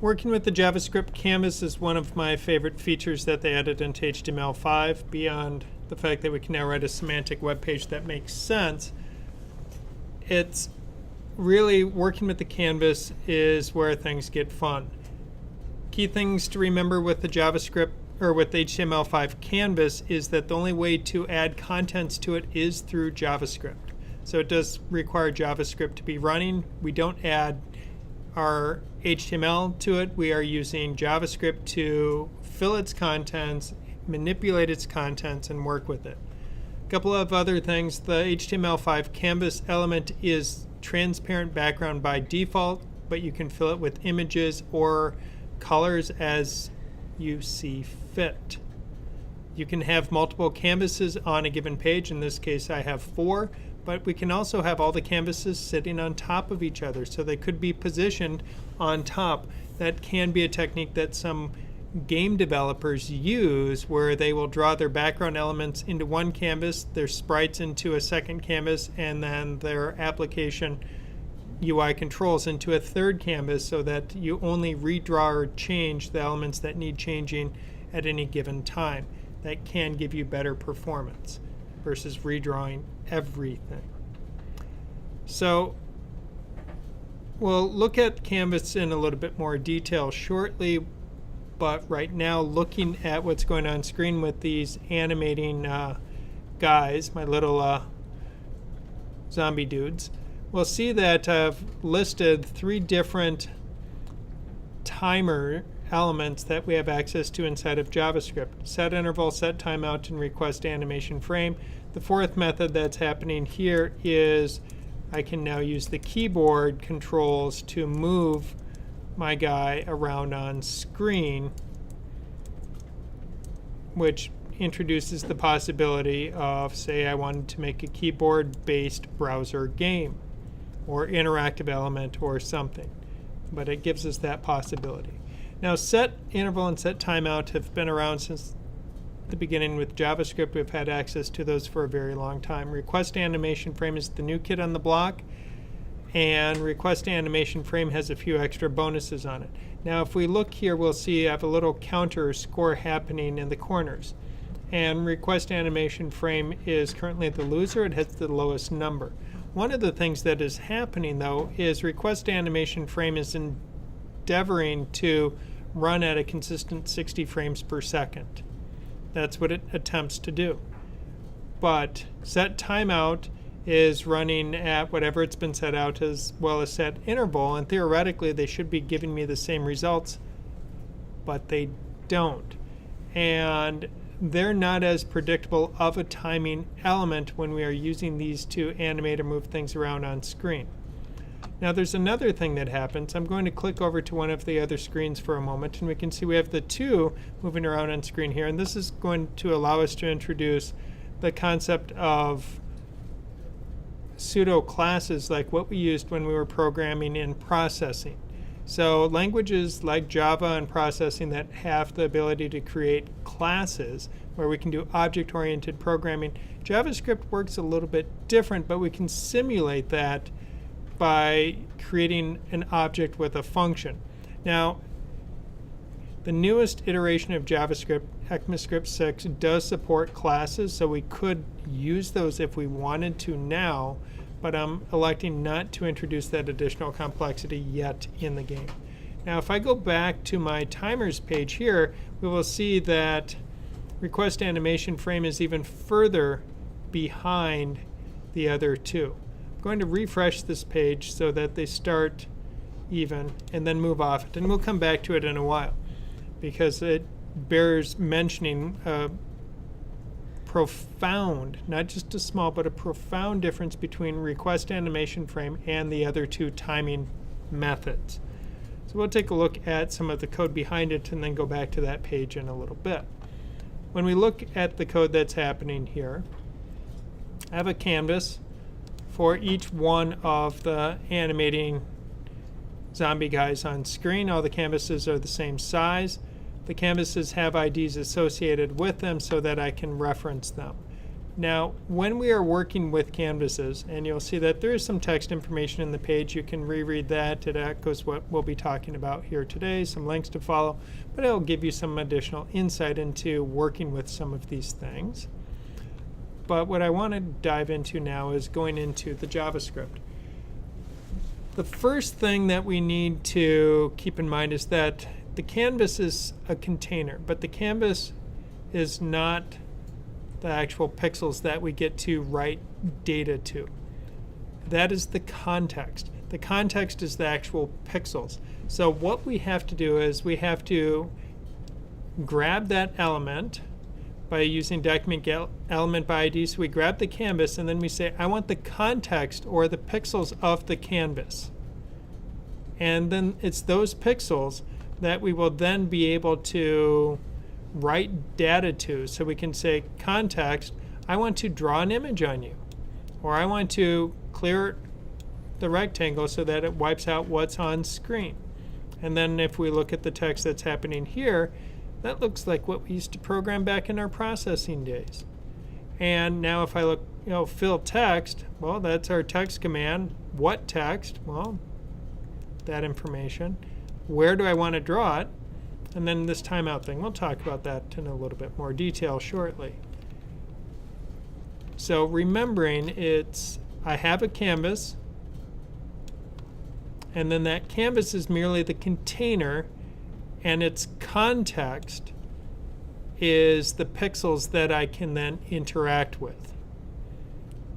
Working with the JavaScript canvas is one of my favorite features that they added into HTML5. Beyond the fact that we can now write a semantic web page that makes sense, it's really working with the canvas is where things get fun. Key things to remember with the JavaScript or with the HTML5 canvas is that the only way to add contents to it is through JavaScript. So it does require JavaScript to be running. We don't add our HTML to it. We are using JavaScript to fill its contents, manipulate its contents, and work with it. A couple of other things. The HTML5 canvas element is transparent background by default, but you can fill it with images or colors as you see fit. You can have multiple canvases on a given page. In this case, I have 4. But we can also have all the canvases sitting on top of each other, so they could be positioned on top. That can be a technique that some game developers use, where they will draw their background elements into one canvas, their sprites into a second canvas, and then their application UI controls into a third canvas, so that you only redraw or change the elements that need changing at any given time. That can give you better performance versus redrawing everything. So we'll look at Canvas in a little bit more detail shortly, but right now, looking at what's going on screen with these animating guys, my little zombie dudes, we'll see that I've listed 3 different timer elements that we have access to inside of JavaScript: set interval, set timeout, and request animation frame. The 4th method that's happening here is I can now use the keyboard controls to move my guy around on screen, which introduces the possibility of, say, I wanted to make a keyboard-based browser game or interactive element or something. But it gives us that possibility. Now, set interval and set timeout have been around since the beginning with JavaScript. We've had access to those for a very long time. Request animation frame is the new kid on the block, and request animation frame has a few extra bonuses on it. Now, if we look here, we'll see I have a little counter score happening in the corners. And request animation frame is currently the loser. It has the lowest number. One of the things that is happening, though, is request animation frame is endeavoring to run at a consistent 60 frames per second. That's what it attempts to do. But set timeout is running at whatever it's been set out, as well as set interval, and theoretically they should be giving me the same results, but they don't. And they're not as predictable of a timing element when we are using these to animate or move things around on screen. Now, there's another thing that happens. I'm going to click over to one of the other screens for a moment, and we can see we have the 2 moving around on screen here. And this is going to allow us to introduce the concept of pseudo classes, like what we used when we were programming in processing. So languages like Java and processing that have the ability to create classes, where we can do object-oriented programming. JavaScript works a little bit different, but we can simulate that by creating an object with a function. Now, the newest iteration of JavaScript, ECMAScript 6, does support classes, so we could use those if we wanted to now, but I'm electing not to introduce that additional complexity yet in the game. Now, if I go back to my timers page here, we will see that request animation frame is even further behind the other 2. I'm going to refresh this page so that they start even and then move off it. And we'll come back to it in a while, because it bears mentioning a profound, not just a small, but a profound difference between request animation frame and the other 2 timing methods. So we'll take a look at some of the code behind it and then go back to that page in a little bit. When we look at the code that's happening here, I have a canvas for each one of the animating zombie guys on screen. All the canvases are the same size. The canvases have IDs associated with them so that I can reference them. Now, when we are working with canvases, and you'll see that there is some text information in the page, you can reread that. It echoes what we'll be talking about here today, some links to follow, but it'll give you some additional insight into working with some of these things. But what I want to dive into now is going into the JavaScript. The first thing that we need to keep in mind is that the canvas is a container, but the canvas is not the actual pixels that we get to write data to. That is the context. The context is the actual pixels. So what we have to do is we have to grab that element by using document get element by ID. So we grab the canvas and then we say, I want the context or the pixels of the canvas. And then it's those pixels that we will then be able to write data to. So we can say context, I want to draw an image on you, or I want to clear the rectangle so that it wipes out what's on screen. And then if we look at the text that's happening here, that looks like what we used to program back in our processing days. And now if I look, fill text, well, that's our text command. What text? Well, that information. Where do I want to draw it? And then this timeout thing, we'll talk about that in a little bit more detail shortly. So remembering I have a canvas, and then that canvas is merely the container, and its context is the pixels that I can then interact with.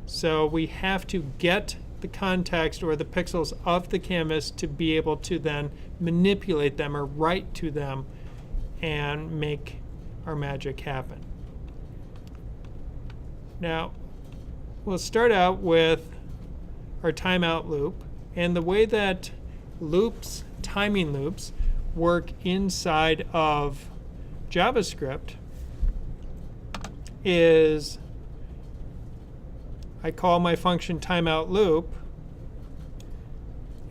So we have to get the context or the pixels of the canvas to be able to then manipulate them or write to them and make our magic happen. Now, we'll start out with our timeout loop. And the way that loops, timing loops, work inside of JavaScript is I call my function timeout loop,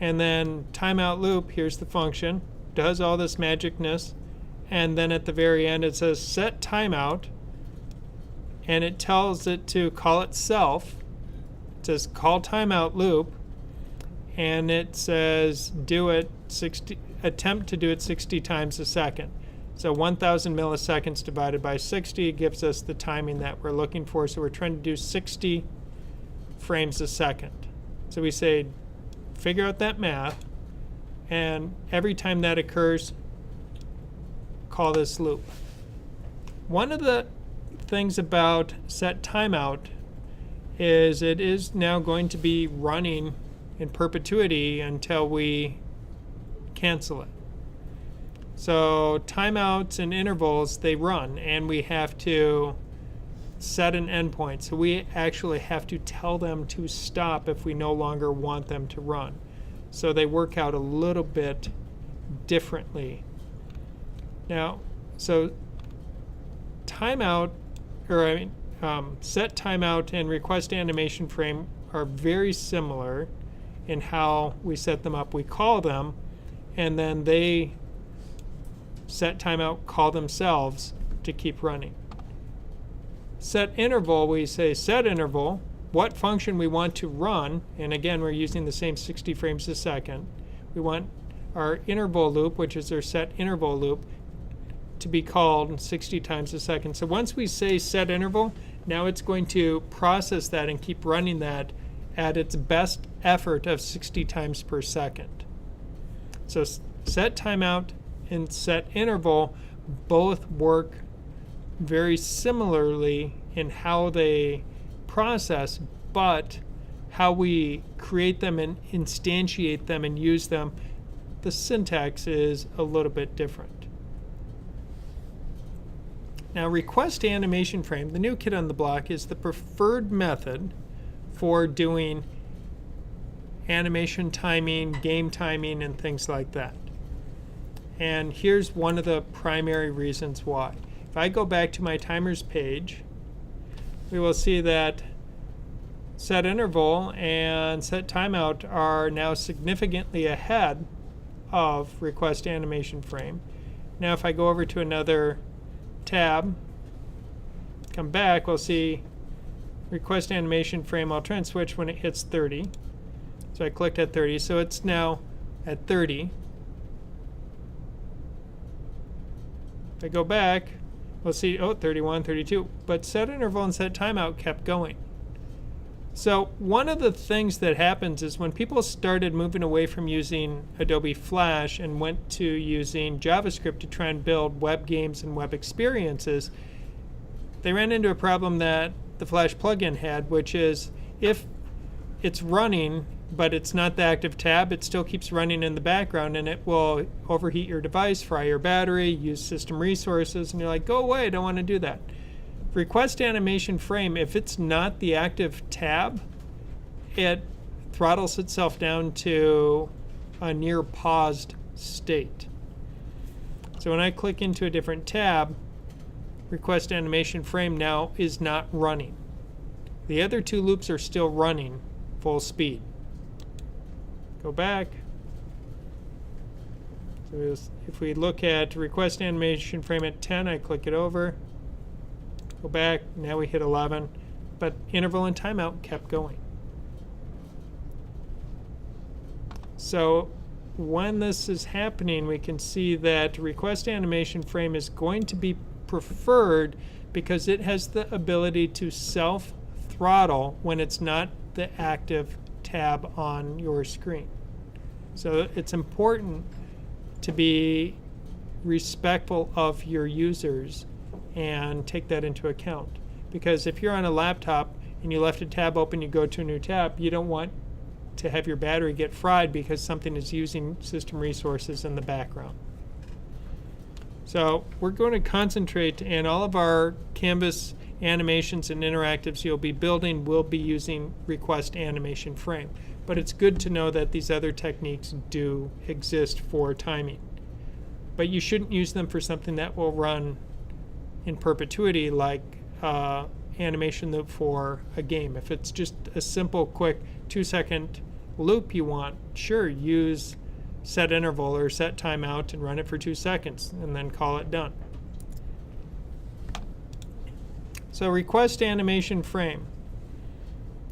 and then timeout loop, here's the function, does all this magicness, and then at the very end it says set timeout, and it tells it to call itself. It says call timeout loop, and it says attempt to do it 60 times a second. So 1,000 milliseconds divided by 60 gives us the timing that we're looking for. So we're trying to do 60 frames a second. So we say figure out that math, and every time that occurs, call this loop. One of the things about set timeout is it is now going to be running in perpetuity until we cancel it. So timeouts and intervals, they run, and we have to set an endpoint. So we actually have to tell them to stop if we no longer want them to run. So they work out a little bit differently. Now, so timeout, set timeout and request animation frame are very similar in how we set them up. We call them, and then they set timeout, call themselves to keep running. Set interval, we say set interval, what function we want to run, and again we're using the same 60 frames a second. We want our interval loop, which is our set interval loop, to be called 60 times a second. So once we say set interval, now it's going to process that and keep running that at its best effort of 60 times per second. So set timeout and set interval both work very similarly in how they process, but how we create them and instantiate them and use them, the syntax is a little bit different. Now, Requestanimationframe, the new kid on the block, is the preferred method for doing animation timing, game timing, and things like that. And here's one of the primary reasons why. If I go back to my timers page, we will see that set interval and set timeout are now significantly ahead of Requestanimationframe. Now if I go over to another tab, come back, we'll see request animation frame. I'll try and switch when it hits 30. So I clicked at 30. So it's now at 30. If I go back, we'll see, oh, 31, 32. But set interval and set timeout kept going. So one of the things that happens is when people started moving away from using Adobe Flash and went to using JavaScript to try and build web games and web experiences, they ran into a problem that the Flash plugin had, which is if it's running but it's not the active tab, it still keeps running in the background, and it will overheat your device, fry your battery, use system resources, and you're like, go away, I don't want to do that. Request animation frame, if it's not the active tab, it throttles itself down to a near paused state. So when I click into a different tab, request animation frame now is not running. The other two loops are still running full speed. Go back. So if we look at request animation frame at 10, I click it over. Go back, now we hit 11, but interval and timeout kept going. So when this is happening, we can see that request animation frame is going to be preferred because it has the ability to self-throttle when it's not the active tab on your screen. So it's important to be respectful of your users and take that into account. Because if you're on a laptop and you left a tab open, you go to a new tab, you don't want to have your battery get fried because something is using system resources in the background. So we're going to concentrate, and all of our Canvas animations and interactives you'll be building will be using request animation frame. But it's good to know that these other techniques do exist for timing. But you shouldn't use them for something that will run in perpetuity, like animation loop for a game. If it's just a simple, quick 2-second loop you want, sure, use set interval or set timeout and run it for 2 seconds and then call it done. So request animation frame.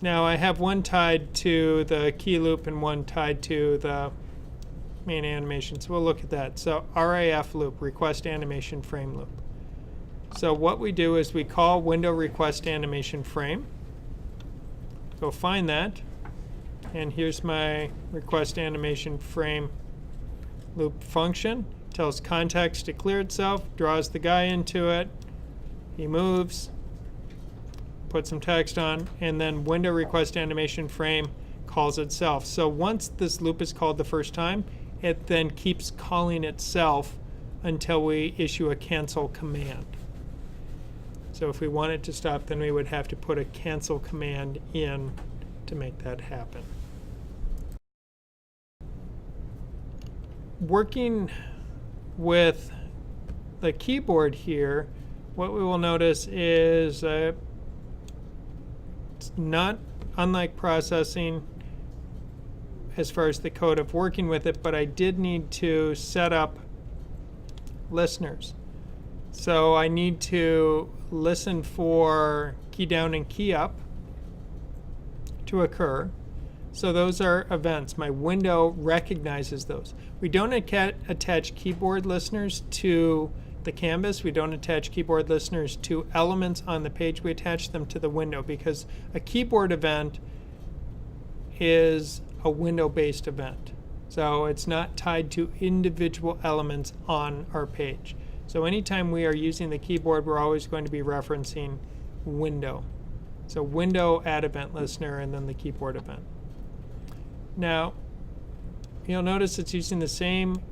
Now I have one tied to the key loop and one tied to the main animation. So we'll look at that. So RAF loop, request animation frame loop. So what we do is we call window request animation frame. Go find that. And here's my request animation frame loop function. Tells context to clear itself, draws the guy into it. He moves, put some text on, and then window request animation frame calls itself. So once this loop is called the first time, it then keeps calling itself until we issue a cancel command. So if we want it to stop, then we would have to put a cancel command in to make that happen. Working with the keyboard here, what we will notice is it's not unlike processing as far as the code of working with it, but I did need to set up listeners. So I need to listen for key down and key up to occur. So those are events. My window recognizes those. We don't attach keyboard listeners to the canvas. We don't attach keyboard listeners to elements on the page. We attach them to the window because a keyboard event is a window-based event. So it's not tied to individual elements on our page. So anytime we are using the keyboard, we're always going to be referencing window. So window add event listener and then the keyboard event. Now, you'll notice it's using the same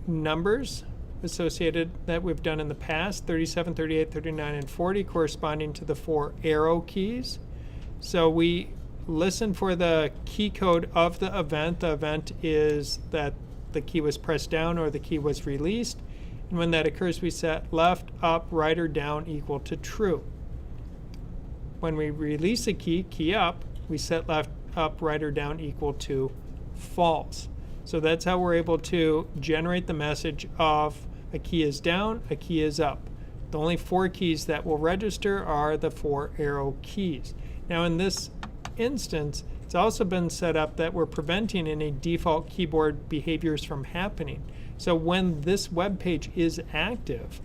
numbers associated that we've done in the past, 37, 38, 39, and 40, corresponding to the 4 arrow keys. So we listen for the key code of the event. The event is that the key was pressed down or the key was released. And when that occurs, we set left, up, right, or down equal to true. When we release a key, key up, we set left, up, right, or down equal to false. So that's how we're able to generate the message of a key is down, a key is up. The only 4 keys that will register are the 4 arrow keys. Now in this instance, it's also been set up that we're preventing any default keyboard behaviors from happening. So when this web page is active,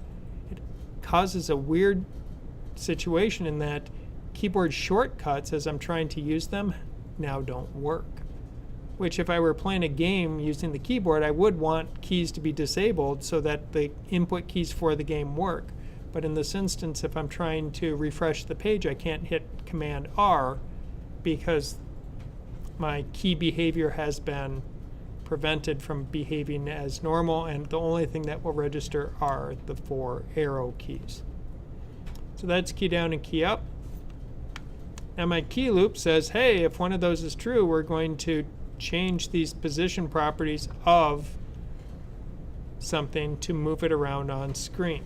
it causes a weird situation in that keyboard shortcuts, as I'm trying to use them, now don't work. Which if I were playing a game using the keyboard, I would want keys to be disabled so that the input keys for the game work. But in this instance, if I'm trying to refresh the page, I can't hit Command R because my key behavior has been prevented from behaving as normal, and the only thing that will register are the 4 arrow keys. So that's key down and key up. Now my key loop says, hey, if one of those is true, we're going to change these position properties of something to move it around on screen.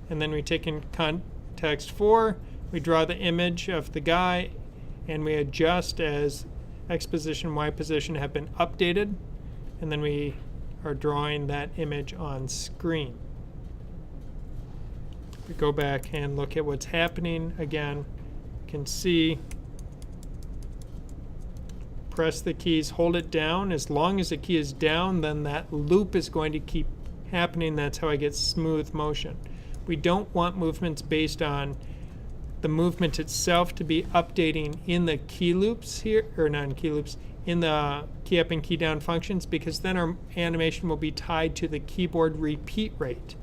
And then we take in context 4, we draw the image of the guy, and we adjust as X position, Y position have been updated, and then we are drawing that image on screen. We go back and look at what's happening again. You can see, press the keys, hold it down. As long as the key is down, then that loop is going to keep happening. That's how I get smooth motion. We don't want movements based on the movement itself to be updating in the key loops here, or not in key loops, in the key up and key down functions, because then our animation will be tied to the keyboard repeat rate.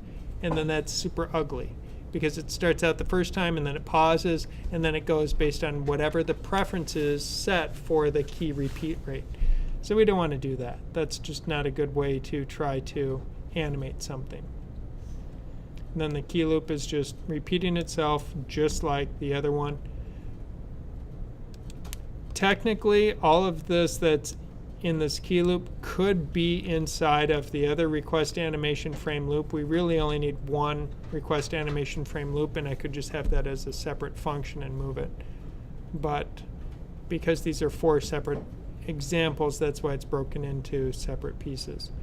And then that's super ugly, because it starts out the first time and then it pauses, and then it goes based on whatever the preferences set for the key repeat rate. So we don't want to do that. That's just not a good way to try to animate something. And then the key loop is just repeating itself just like the other one. Technically, all of this that's in this key loop could be inside of the other Requestanimationframe loop. We really only need one Requestanimationframe loop, and I could just have that as a separate function and move it. But because these are 4 separate examples, that's why it's broken into separate pieces.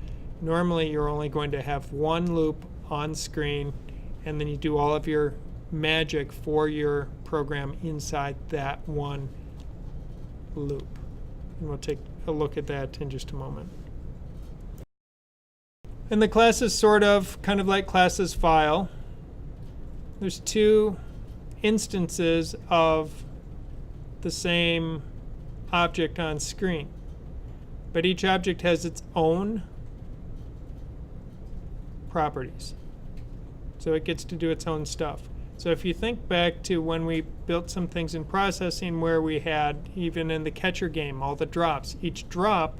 Normally, you're only going to have one loop on screen, and then you do all of your magic for your program inside that one loop. And we'll take a look at that in just a moment. And the class is sort of kind of like classes file. There's 2 instances of the same object on screen, but each object has its own properties. So it gets to do its own stuff. So if you think back to when we built some things in processing where we had, even in the catcher game, all the drops. Each drop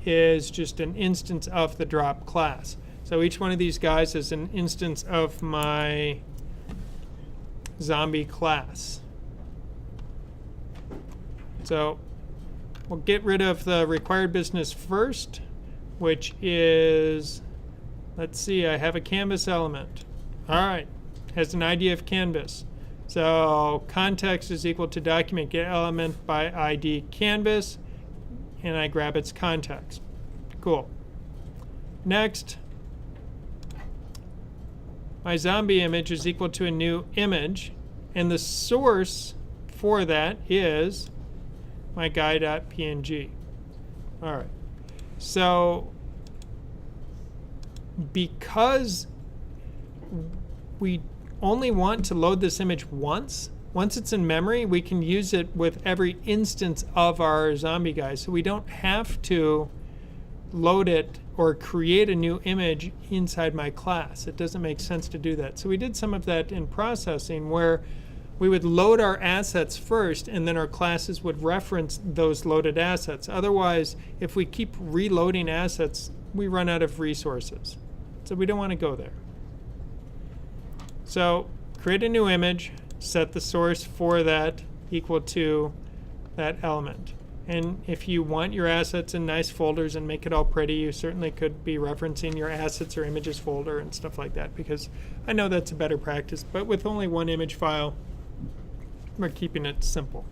is just an instance of the drop class. So each one of these guys is an instance of my zombie class. So we'll get rid of the required business first, which is, let's see, I have a canvas element. All right, has an ID of canvas. So context is equal to document get element by ID canvas, and I grab its context. Cool. Next, my zombie image is equal to a new image, and the source for that is my guy.png. All right. So because we only want to load this image once it's in memory, we can use it with every instance of our zombie guy. So we don't have to load it or create a new image inside my class. It doesn't make sense to do that. So we did some of that in processing where we would load our assets first, and then our classes would reference those loaded assets. Otherwise, if we keep reloading assets, we run out of resources. So we don't want to go there. So create a new image, set the source for that equal to that element. And if you want your assets in nice folders and make it all pretty, you certainly could be referencing your assets or images folder and stuff like that, because I know that's a better practice. But with only one image file, we're keeping it simple.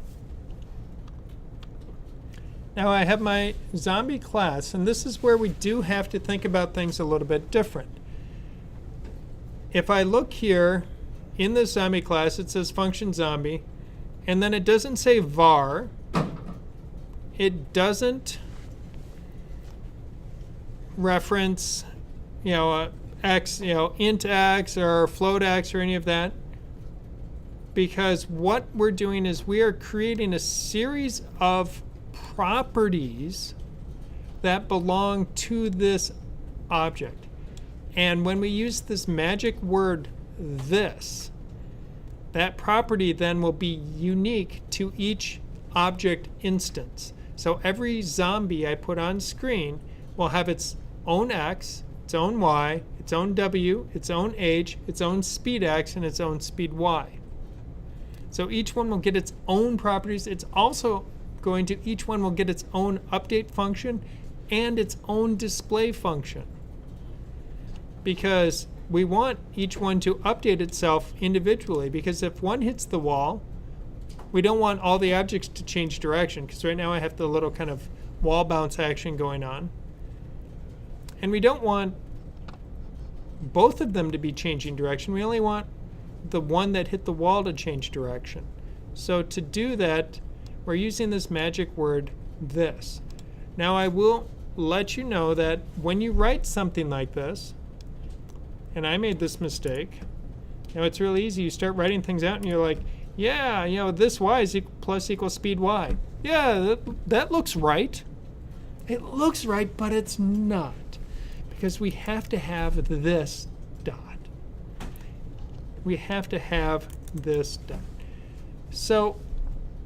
Now I have my zombie class, and this is where we do have to think about things a little bit different. if I look here in the zombie class, it says function zombie, and then it doesn't say var. It doesn't reference, x, int x or float x or any of that, because what we're doing is we are creating a series of properties that belong to this object. And when we use this magic word this, that property then will be unique to each object instance. So every zombie I put on screen will have its own x, its own y, its own w, its own h, its own speed x, and its own speed y. So each one will get its own properties. It's also going to, each one will get its own update function and its own display function, because we want each one to update itself individually, because if one hits the wall, we don't want all the objects to change direction, because right now I have the little kind of wall bounce action going on. And we don't want both of them to be changing direction. We only want the one that hit the wall to change direction. So to do that, we're using this magic word this. Now I will let you know that when you write something like this, and I made this mistake, it's really easy. You start writing things out and you're like, yeah, this y is plus equals speed y. Yeah, that looks right. It looks right, but it's not, because we have to have this dot. We have to have this dot. So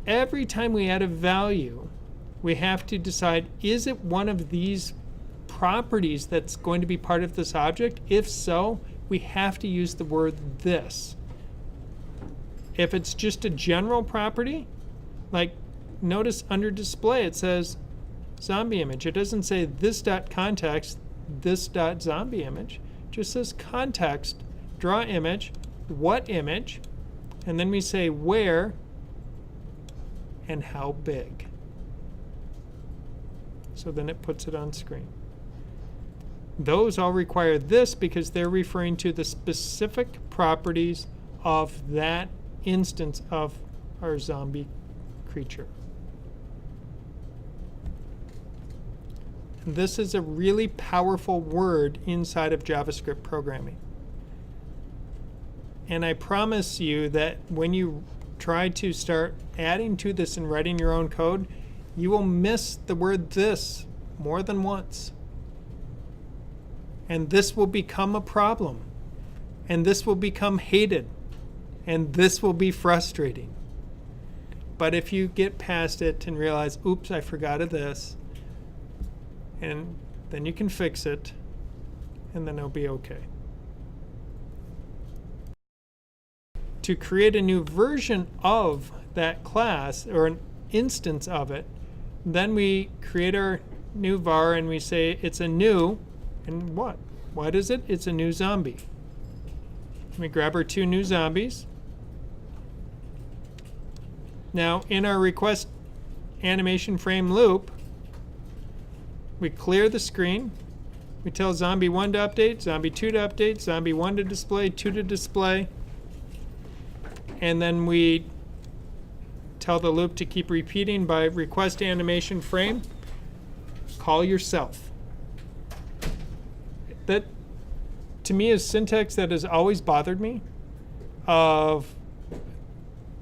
every time we add a value, we have to decide, is it one of these properties that's going to be part of this object? If so, we have to use the word this. If it's just a general property, like notice under display it says zombie image. It doesn't say this dot context, this dot zombie image. It just says context, draw image, what image, and then we say where and how big. So then it puts it on screen. Those all require this because they're referring to the specific properties of that instance of our zombie creature. This is a really powerful word inside of JavaScript programming. And I promise you that when you try to start adding to this and writing your own code, you will miss the word this more than once. And this will become a problem. And this will become hated. And this will be frustrating. But if you get past it and realize, oops, I forgot of this, and then you can fix it, and then it'll be okay. To create a new version of that class, or an instance of it, then we create our new var and we say it's a new, and what? What is it? It's a new zombie. We grab our two new zombies. Now in our request animation frame loop, we clear the screen. We tell zombie 1 to update, zombie 2 to update, zombie 1 to display, 2 to display. And then we tell the loop to keep repeating by request animation frame. Call yourself. That, to me, is syntax that has always bothered me, of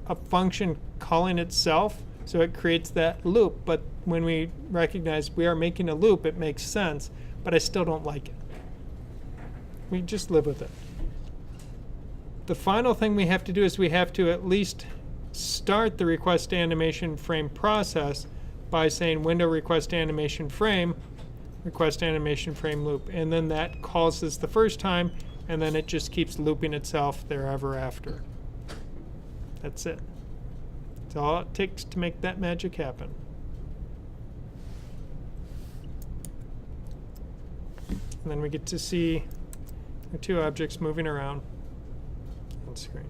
a function calling itself, so it creates that loop. But when we recognize we are making a loop, it makes sense, but I still don't like it. We just live with it. The final thing we have to do is we have to at least start the request animation frame process by saying window request animation frame loop, and then that calls this the first time, and then it just keeps looping itself therever after. That's it. That's all it takes to make that magic happen. And then we get to see the two objects moving around on screen.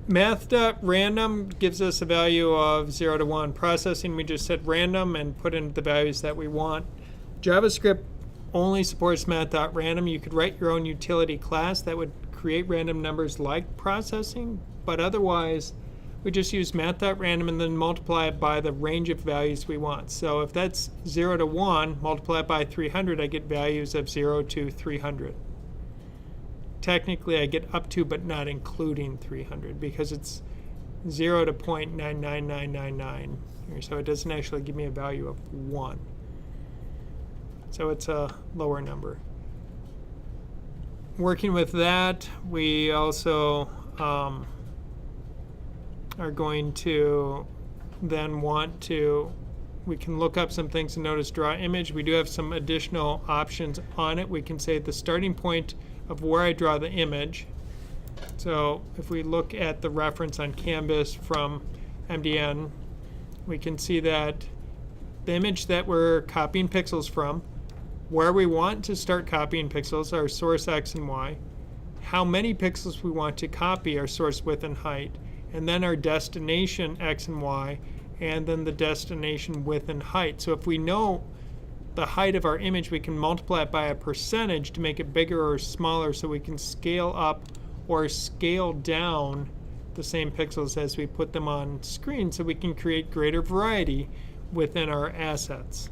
Math.random gives us a value of 0 to 1. Processing, we just said random and put in the values that we want. JavaScript only supports math.random. You could write your own utility class that would create random numbers like processing, but otherwise we just use math.random and then multiply it by the range of values we want. So if that's 0 to 1, multiply it by 300, I get values of 0 to 300. Technically, I get up to, but not including 300, because it's 0 to 0.99999 here, so it doesn't actually give me a value of 1. So it's a lower number. Working with that, we also are going to then want to, we can look up some things and notice draw image. We do have some additional options on it. We can say the starting point of where I draw the image. So if we look at the reference on Canvas from MDN, we can see that the image that we're copying pixels from, where we want to start copying pixels, our source X and Y, how many pixels we want to copy, our source width and height, and then our destination X and Y, and then the destination width and height. So if we know the height of our image, we can multiply it by a percentage to make it bigger or smaller, so we can scale up or scale down the same pixels as we put them on screen, so we can create greater variety within our assets.